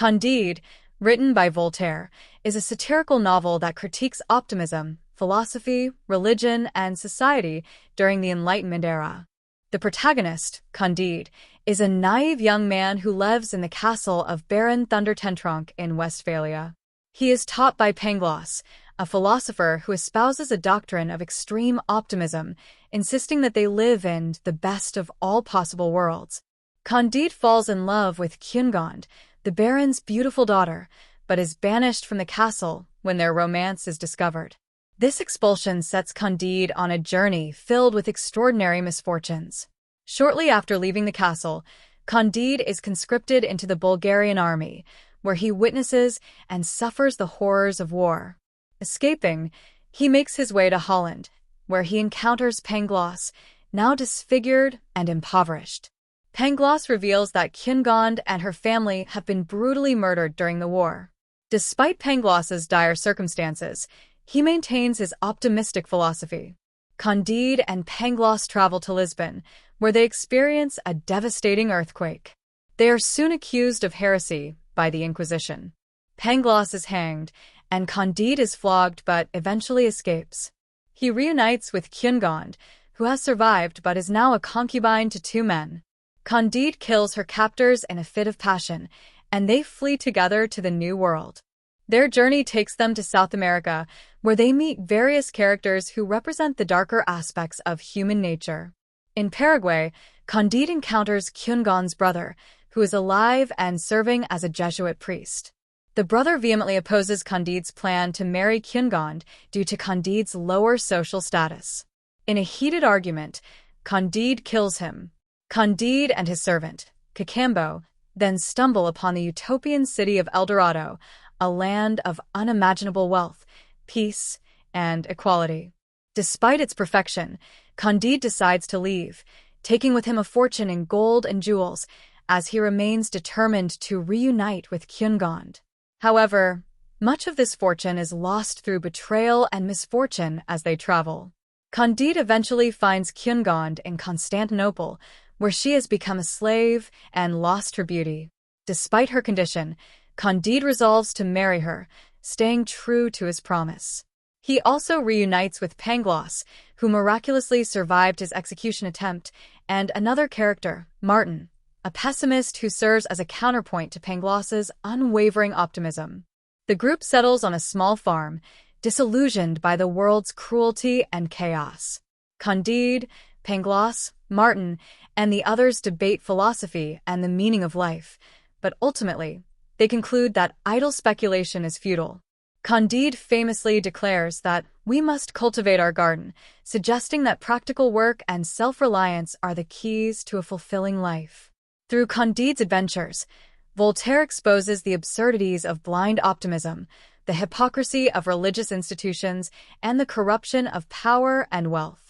Candide, written by Voltaire, is a satirical novel that critiques optimism, philosophy, religion, and society during the Enlightenment era. The protagonist, Candide, is a naive young man who lives in the castle of Baron Thundertentronckh in Westphalia. He is taught by Pangloss, a philosopher who espouses a doctrine of extreme optimism, insisting that they live in the best of all possible worlds. Candide falls in love with Cunegond, the Baron's beautiful daughter, but is banished from the castle when their romance is discovered. This expulsion sets Candide on a journey filled with extraordinary misfortunes. Shortly after leaving the castle, Candide is conscripted into the Bulgarian army, where he witnesses and suffers the horrors of war. Escaping, he makes his way to Holland, where he encounters Pangloss, now disfigured and impoverished. Pangloss reveals that Cunegond and her family have been brutally murdered during the war. Despite Pangloss's dire circumstances, he maintains his optimistic philosophy. Candide and Pangloss travel to Lisbon, where they experience a devastating earthquake. They are soon accused of heresy by the Inquisition. Pangloss is hanged, and Candide is flogged but eventually escapes. He reunites with Cunegond, who has survived but is now a concubine to two men. Candide kills her captors in a fit of passion, and they flee together to the New World. Their journey takes them to South America, where they meet various characters who represent the darker aspects of human nature. In Paraguay, Candide encounters Cunegond's brother, who is alive and serving as a Jesuit priest. The brother vehemently opposes Candide's plan to marry Cunegond due to Candide's lower social status. In a heated argument, Candide kills him. Candide and his servant, Cacambo, then stumble upon the utopian city of El Dorado, a land of unimaginable wealth, peace, and equality. Despite its perfection, Candide decides to leave, taking with him a fortune in gold and jewels, as he remains determined to reunite with Cunegond. However, much of this fortune is lost through betrayal and misfortune as they travel. Candide eventually finds Cunegond in Constantinople, where she has become a slave and lost her beauty. Despite her condition, Candide resolves to marry her, staying true to his promise. He also reunites with Pangloss, who miraculously survived his execution attempt, and another character, Martin, a pessimist who serves as a counterpoint to Pangloss's unwavering optimism. The group settles on a small farm, disillusioned by the world's cruelty and chaos. Candide, Pangloss, Martin, and the others debate philosophy and the meaning of life, but ultimately, they conclude that idle speculation is futile. Candide famously declares that we must cultivate our garden, suggesting that practical work and self-reliance are the keys to a fulfilling life. Through Candide's adventures, Voltaire exposes the absurdities of blind optimism, the hypocrisy of religious institutions, and the corruption of power and wealth.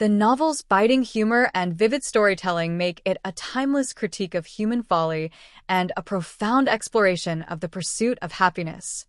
The novel's biting humor and vivid storytelling make it a timeless critique of human folly and a profound exploration of the pursuit of happiness.